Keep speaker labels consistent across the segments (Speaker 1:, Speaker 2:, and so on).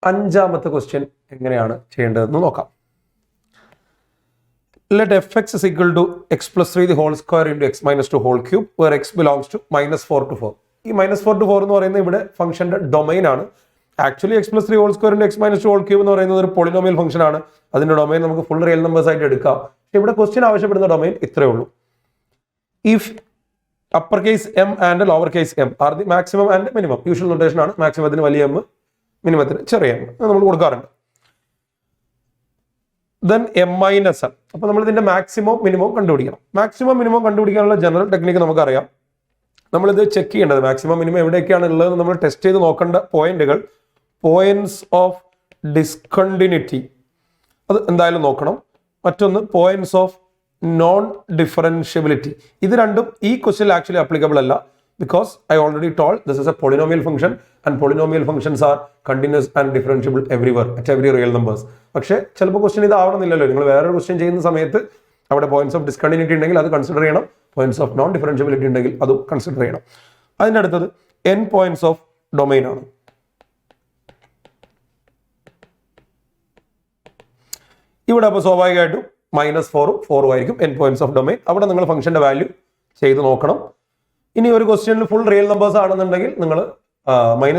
Speaker 1: അഞ്ചാമത്തെ ക്വസ്റ്റ്യൻ എങ്ങനെയാണ് ചെയ്യേണ്ടതെന്ന് നോക്കാം. Let fx is equal to x plus 3 the whole square into x minus 2 whole cube where x belongs to minus 4 to 4. ഈ minus 4 to 4 എന്ന് പറയുന്നത് ഇവിടെ ഫംഗ്ഷന്റെ ഡൊമൈൻ ആണ്. Actually x plus 3 whole square into x minus 2 whole cube എന്ന് പറയുന്നത് ഒരു polynomial function ആണ്. അതിന്റെ ഡൊമൈൻ നമുക്ക് ഫുൾ റിയൽ നമ്പേഴ്സ് ആയിട്ട് എടുക്കാം. പക്ഷേ ഇവിടെ ക്വസ്റ്റ്യൻ ആവശ്യപ്പെടുന്ന ഡൊമൈൻ ഇത്രയേ ഉള്ളൂ. If upper case M and lower case M are the maximum and minimum. Usual notation ആണ്. മാക്സിമത്തിന് വലിയ എം, മിനിമത്തിന് ചെറിയ എം നമ്മൾ കൊടുക്കാറുണ്ട്. Then M minus M. അപ്പോൾ നമ്മൾ ഇതിന്റെ മാക്സിമം മിനിമം കണ്ടുപിടിക്കണം. മാക്സിമം മിനിമം കണ്ടുപിടിക്കാനുള്ള ജനറൽ ടെക്നിക്ക് നമുക്കറിയാം. നമ്മളിത് ചെക്ക് ചെയ്യേണ്ടത് മാക്സിമം മിനിമം എവിടെയൊക്കെയാണ് ഉള്ളത് നമ്മൾ ടെസ്റ്റ് ചെയ്ത് നോക്കേണ്ട പോയിന്റുകൾ, പോയിന്റ്സ് ഓഫ് ഡിസ്കണ്ടിന്യൂറ്റി അത് എന്തായാലും നോക്കണം. മറ്റൊന്ന് പോയിന്റ്സ് ഓഫ് നോൺ ഡിഫറൻഷ്യബിലിറ്റി. ഇത് രണ്ടും ഈ ക്വസ്റ്റ്യൻ ആക്ച്വലി അപ്ലിക്കബിൾ അല്ല. Because I already told this is a polynomial function and polynomial functions are continuous and differentiable everywhere at every real numbers. പക്ഷേ ചിലപ്പോൾ ക്വസ്റ്റ്യൻ ഇത് ആവണമെന്നില്ലല്ലോ. നിങ്ങൾ വേറൊരു ക്വസ്റ്റ്യൻ ചെയ്യുന്ന സമയത്ത് അവിടെ പോയിന്റ്സ് ഓഫ് ഡിസ്കണ്ടിന്യൂറ്റി ഉണ്ടെങ്കിൽ അത് കൺസിഡർ ചെയ്യണം. പോയിന്റ്സ് ഓഫ് നോൺ ഡിഫറൻഷ്യബിലിറ്റി ഉണ്ടെങ്കിൽ അതും കൺസിഡർ ചെയ്യണം. അതിൻ്റെ അടുത്തത് n പോയിന്റ്സ് ഓഫ് ഡൊമൈൻ ആണ്. ഇവിടെ അപ്പോൾ സ്വാഭാവികമായിട്ടും -4 4 ആയിരിക്കും n പോയിന്റ്സ് ഓഫ് ഡൊമൈൻ. അവിടെ നിങ്ങൾ ഫംഗ്ഷന്റെ വാല്യൂ ചെയ്ത് നോക്കണം. ഇനി ഒരു ക്വസ്റ്റ്യനിൽ ഫുൾ റിയൽ നമ്പേഴ്സ് ആണെന്നുണ്ടെങ്കിൽ നിങ്ങൾ -∞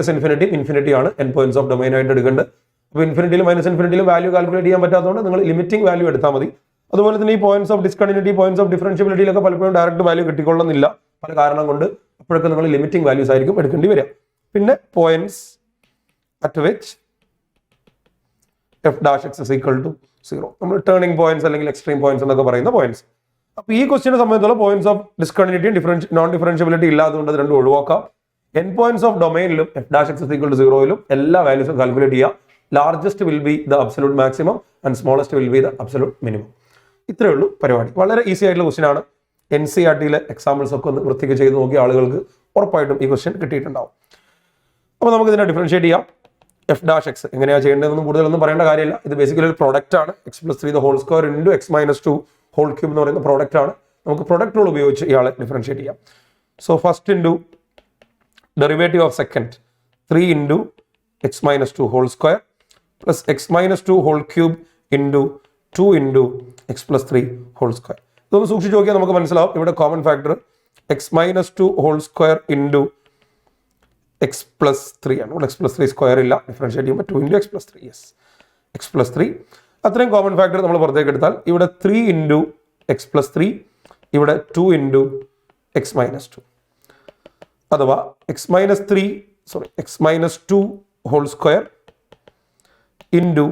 Speaker 1: ഇൻഫിനിറ്റി ആണ് n പോയിന്റ്സ് ഓഫ് ഡൊമൈൻ ആയിട്ട് എടുക്കേണ്ടത്. അപ്പോൾ ഇൻഫിനിറ്റിയിലും -∞ വാല്യൂ കാൽക്കുലേറ്റ് ചെയ്യാൻ പറ്റാത്തതുകൊണ്ട് നിങ്ങൾ ലിമിറ്റിംഗ് വാല്യൂ എടുത്താൽ മതി. അതുപോലെ തന്നെ ഈ points of discontinuity, points of ഡിഫറൻഷ്യബിലിറ്റിയിലൊക്കെ പലപ്പോഴും ഡയറക്റ്റ് വാല്യൂ കിട്ടിക്കൊള്ളുന്നില്ല പല കാരണം കൊണ്ട്. അപ്പോഴൊക്കെ നിങ്ങൾ ലിമിറ്റിംഗ് വാല്യൂസ് ആയിരിക്കും എടുക്കേണ്ടി വരിക. പിന്നെ points at which f'(x) is equal to 0. നമ്മൾ ടേണിംഗ് പോയിന്റ്സ് അല്ലെങ്കിൽ എക്സ്ട്രീം പോയിന്റ്സ് എന്നൊക്കെ പറയുന്ന പോയിന്റ്സ്. അപ്പോൾ ഈ ക്വസ്റ്റിനെ സംബന്ധിച്ചുള്ള points of discontinuity, non differentiability ഇല്ലാത്തതുകൊണ്ട് അത് രണ്ടും ഒഴിവാക്കാം. n പോയിന്റ്സ് ഓഫ് ഡൊമൈനിലും f'(x) is equal to 0യിലും എല്ലാ വാല്യൂസും കാൽക്കുലേറ്റ് ചെയ്യുക. Largest will be the absolute maximum and smallest will be the absolute minimum. ഇത്രയേ ഉള്ളൂ പരിപാടി. വളരെ ഈസി ആയിട്ടുള്ള ക്വസ്റ്റ്യൻ ആണ്. NCERTയിലെ എക്സാമ്പിൾസ് ഒക്കെ ഒന്ന് വൃത്തിക്ക് ചെയ്ത് നോക്കിയ ആളുകൾക്ക് ഉറപ്പായിട്ടും ഈ ക്വസ്റ്റ്യൻ കിട്ടിയിട്ടുണ്ടാവും. അപ്പോൾ നമുക്ക് ഇതിനെ ഡിഫറൻഷിയേറ്റ് ചെയ്യാം. f'(x) എങ്ങനെയാണ് ചെയ്യേണ്ടതെന്ന് കൂടുതലൊന്നും പറയേണ്ട കാര്യമില്ല. ഇത് ബേസിക്കലി ഒരു പ്രോഡക്റ്റ് ആണ്. x plus 3 the whole square into x minus 2 whole cube എന്ന് പറയുന്ന പ്രോഡക്റ്റ് ആണ്. നമുക്ക് പ്രൊഡക്റ്റ് റൂൾ ഉപയോഗിച്ച് ഇയാളെ ഡിഫറൻഷിയേറ്റ് ചെയ്യാം. So first into derivative of second 3 into x minus 2 whole square plus x minus 2 whole cube into 2 into x plus 3 whole square. ഇതൊന്ന് സൂക്ഷിച്ച് നോക്കിയാൽ നമുക്ക് മനസ്സിലാവും. ഇവിടെ common factor x minus 2 whole square into x plus 3 ആണ്. ഇവിടെ x plus 3 square ഇല്ല. Differentiate ചെയ്യുമ്പോൾ 2 into x plus 3. Yes, x plus 3 അത്രയും കോമൺ ഫാക്ടർ നമ്മൾ പുറത്തേക്ക് എടുത്താൽ ഇവിടെ 3 into x plus 3, ഇവിടെ 2 into x minus 2. അഥവാ x minus 2 whole square into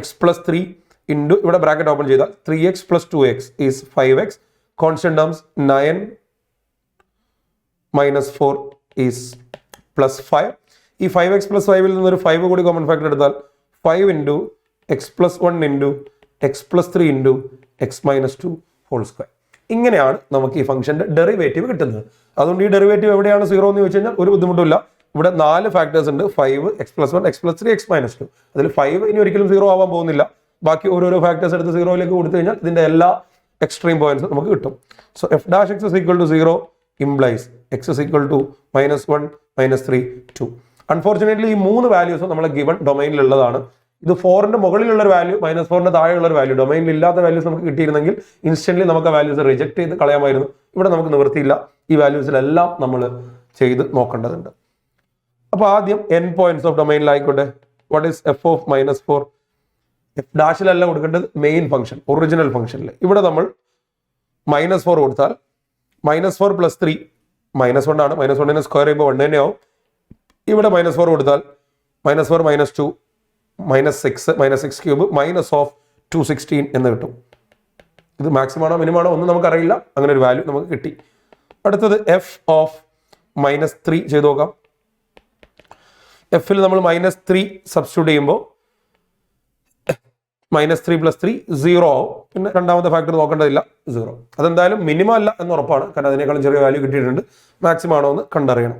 Speaker 1: x plus 3 into ഇവിടെ ബ്രാക്കറ്റ് ഓപ്പൺ ചെയ്താൽ 3x plus 2x is 5x. Constant terms 9 minus 4 is plus 5. ഈ 5x plus 5ൽ നിന്നൊരു 5 കൂടി കോമൺ ഫാക്ടർ എടുത്താൽ 5 into x plus 1 into x plus 3 into x minus 2 whole square. ഇങ്ങനെയാണ് നമുക്ക് ഈ ഫംഗ്ഷന്റെ ഡെറിവേറ്റീവ് കിട്ടുന്നത്. അതുകൊണ്ട് ഈ ഡെറിവേറ്റീവ് എവിടെയാണ് 0 എന്ന് ചോദിച്ചു കഴിഞ്ഞാൽ ഒരു ബുദ്ധിമുട്ടില്ല. ഇവിടെ 4 ഫാക്ടേഴ്സ് ഉണ്ട്. 5, x plus 1, x plus 3, x minus 2. അതിൽ 5 ഇനി ഒരിക്കലും 0 ആവാൻ പോകുന്നില്ല. ബാക്കി ഓരോരോ ഫാക്ടേഴ്സ് എടുത്ത് 0യിലേക്ക് കൊടുത്തു കഴിഞ്ഞാൽ ഇതിന്റെ എല്ലാ എക്സ്ട്രീം പോയിന്റ്സും നമുക്ക് കിട്ടും. So f'(x) is equal to 0 implies x is equal to -1, -3, 2. Unfortunately ഈ 3 വാല്യൂസും നമ്മളെ ഗിവൺ ഡൊമൈനിലുള്ളതാണ്. ഇത് 4ന്റെ മുകളിലുള്ള ഒരു വാല്യൂ, -4ന്റെ താഴെയുള്ള ഒരു വാല്യൂ, ഡൊമൈനിൽ ഇല്ലാത്ത വാല്യൂസ് നമുക്ക് കിട്ടിയിരുന്നെങ്കിൽ ഇൻസ്റ്റന്റ്ലി നമുക്ക് ആ വാല്യൂസ് റിജക്ട് ചെയ്ത് കളയാമായിരുന്നു. ഇവിടെ നമുക്ക് നിവൃത്തിയില്ല. ഈ വാല്യൂസിലെല്ലാം നമ്മൾ ചെയ്ത് നോക്കേണ്ടതുണ്ട്. അപ്പോൾ ആദ്യം n പോയിന്റ്സ് ഓഫ് ഡൊമൈനിലായിക്കോട്ടെ. What is f of -4? f' കൊടുക്കേണ്ടത് മെയിൻ ഫംഗ്ഷൻ, ഒറിജിനൽ ഫംഗ്ഷനിൽ. ഇവിടെ നമ്മൾ -4 കൊടുത്താൽ -4 plus 3 -1 ആണ്. -1നെ സ്ക്വയർ ചെയ്യുമ്പോൾ 1 തന്നെ ആവും. ഇവിടെ -4 കൊടുത്താൽ -4 -2 -6 ക്യൂബ് -216 എന്ന് കിട്ടും. ഇത് മാക്സിമം ആണോ മിനിമം ആണോ ഒന്നും നമുക്കറിയില്ല. അങ്ങനെ ഒരു വാല്യൂ നമുക്ക് കിട്ടി. അടുത്തത് f of -3 ചെയ്ത് നോക്കാം. എഫിൽ നമ്മൾ -3 സബ്സ്റ്റിറ്റ്യൂട്ട് ചെയ്യുമ്പോൾ -3 plus 3 0 ആവും. പിന്നെ രണ്ടാമത്തെ ഫാക്ടർ നോക്കേണ്ടതില്ല, 0. അതെന്തായാലും മിനിമം അല്ല എന്ന് ഉറപ്പാണ്. കാരണം അതിനേക്കാളും ചെറിയ വാല്യൂ കിട്ടിയിട്ടുണ്ട്. മാക്സിമം ആണോ എന്ന് കണ്ടറിയണം.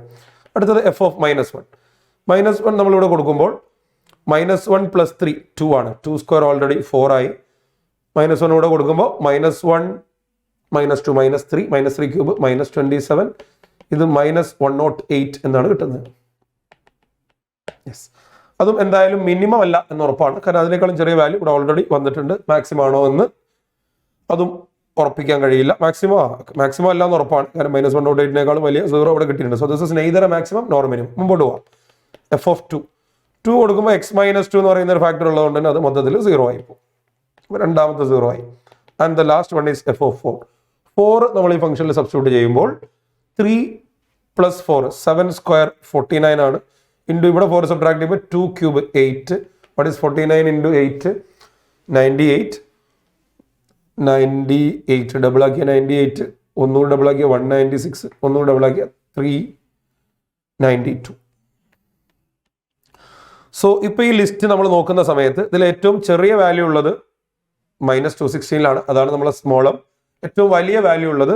Speaker 1: അടുത്തത് f of -1. -1 നമ്മളിവിടെ കൊടുക്കുമ്പോൾ -1 plus 3 2 ആണ്. 2 സ്ക്വയർ ഓൾറെഡി 4 ആയി. -1 ഇവിടെ കൊടുക്കുമ്പോൾ -1 -2 -3 -3 ക്യൂബ് -27. ഇത് -108 എന്നാണ് കിട്ടുന്നത്. യെസ്, അതും എന്തായാലും മിനിമം അല്ല എന്ന് ഉറപ്പാണ്. കാരണം അതിനേക്കാളും ചെറിയ വാല്യൂ ഇവിടെ ഓൾറെഡി വന്നിട്ടുണ്ട്. മാക്സിമം ആണോ എന്ന് അതും ഉറപ്പിക്കാൻ കഴിയില്ല. മാക്സിമം അല്ല എന്ന് ഉറപ്പാണ്. കാരണം -1.8 വലിയ 0 ഇവിടെ കിട്ടിയിട്ടുണ്ട്. So this is neither A maximum nor minimum. മുമ്പോട്ട് പോവാം. എഫ് ഓഫ് 2 കൊടുക്കുമ്പോൾ x-2 എന്ന് പറയുന്ന ഒരു ഫാക്ടർ ഉള്ളതുകൊണ്ട് തന്നെ അത് മൊത്തത്തിൽ 0 ആയി പോകും. രണ്ടാമത്തെ 0 ആയി. And the last one is F of 4 നമ്മൾ ഈ ഫംഗ്ഷനിൽ സബ്സ്റ്റിറ്റ്യൂട്ട് ചെയ്യുമ്പോൾ 3 + 4 7 സ്ക്വയർ 49 ആണ്. ഇൻറ്റു ഇവിടെ 4 സബ്ട്രാക്ട് ചെയ്യുമ്പോൾ 2 ക്യൂബ് 8. What is 49 × 8? 98 ഡബിൾ ആക്കിയ 98, ഒന്നുകൂടി ഡബിൾ ആക്കിയ 196, ഒന്നുകൂടി ഡബിൾ ആക്കിയ 392. സോ ഇപ്പോൾ ഈ ലിസ്റ്റ് നമ്മൾ നോക്കുന്ന സമയത്ത് ഇതിൽ ഏറ്റവും ചെറിയ വാല്യൂ ഉള്ളത് -216 അതാണ് നമ്മളെ സ്മോൾ എം. ഏറ്റവും വലിയ വാല്യൂ ഉള്ളത്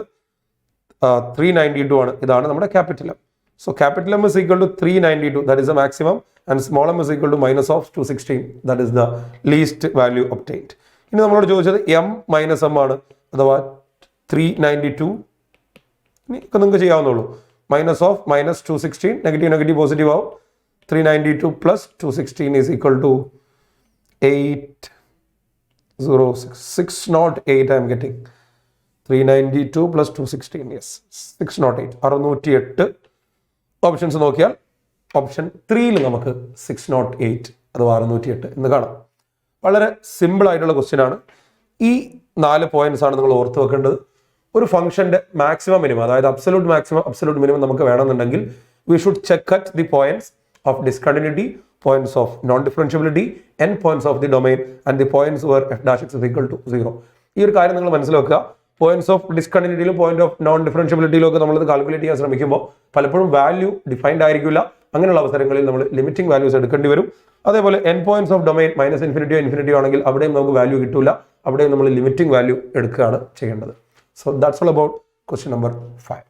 Speaker 1: 392 ആണ്. ഇതാണ് നമ്മുടെ capital M. So capital M is equal to 392, that is the maximum, and small m is equal to -216, that is the least value obtained. ഇനി നമ്മളോട് ചോദിച്ചത് m - m ആണ്, അഥവാ 392. ഇനി നിങ്ങൾക്ക് ചെയ്യാവുന്നുള്ളൂ. -216, നെഗറ്റീവ് പോസിറ്റീവ് ആവും. 392 + 216 is equal to 608. I am getting 392 + 216, yes, 608, 608. Options നോക്കിയാൽ option 3യിൽ നമുക്ക് 608 അഥവാ 608 എന്ന് കാണാം. വളരെ സിമ്പിൾ ആയിട്ടുള്ള ക്വസ്റ്റ്യൻ ആണ്. ഈ 4 പോയിന്റ്സ് ആണ് നിങ്ങൾ ഓർത്ത് വെക്കേണ്ടത്. ഒരു ഫംഗ്ഷന്റെ മാക്സിമം മിനിമം, അതായത് അബ്സല്യൂട്ട് മാക്സിമം അബ്സല്യൂട്ട് മിനിമം നമുക്ക് വേണമെന്നുണ്ടെങ്കിൽ we should check at the points of discontinuity, points of non-differentiability, n points of the domain, and the points where f dash x is equal to 0. ഈ ഒരു കാര്യം നിങ്ങൾ മനസ്സിലാക്കുക. Points of ഡിസ്കണ്ടിന്യൂറ്റിയിലും point of non ഡിഫറൻഷ്യബിലിറ്റിയിലും ഒക്കെ നമ്മളിത് calculate ചെയ്യാൻ ശ്രമിക്കുമ്പോൾ പലപ്പോഴും വാല്യൂ ഡിഫൈൻഡ് ആയിരിക്കില്ല. അങ്ങനെയുള്ള അവസരങ്ങളിൽ നമ്മൾ ലിമിറ്റിംഗ് വാല്യൂസ് എടുക്കേണ്ടി വരും. അതേപോലെ n പോയിന്റ്സ് ഓഫ് ഡൊമൈൻ -ഇൻഫിനിറ്റിയോ ആണെങ്കിൽ അവിടെയും നമുക്ക് വാല്യൂ കിട്ടില്ല. അവിടെയും നമ്മൾ ലിമിറ്റിംഗ് വാല്യൂ എടുക്കുകയാണ് ചെയ്യേണ്ടത്. So that's all about question number 5.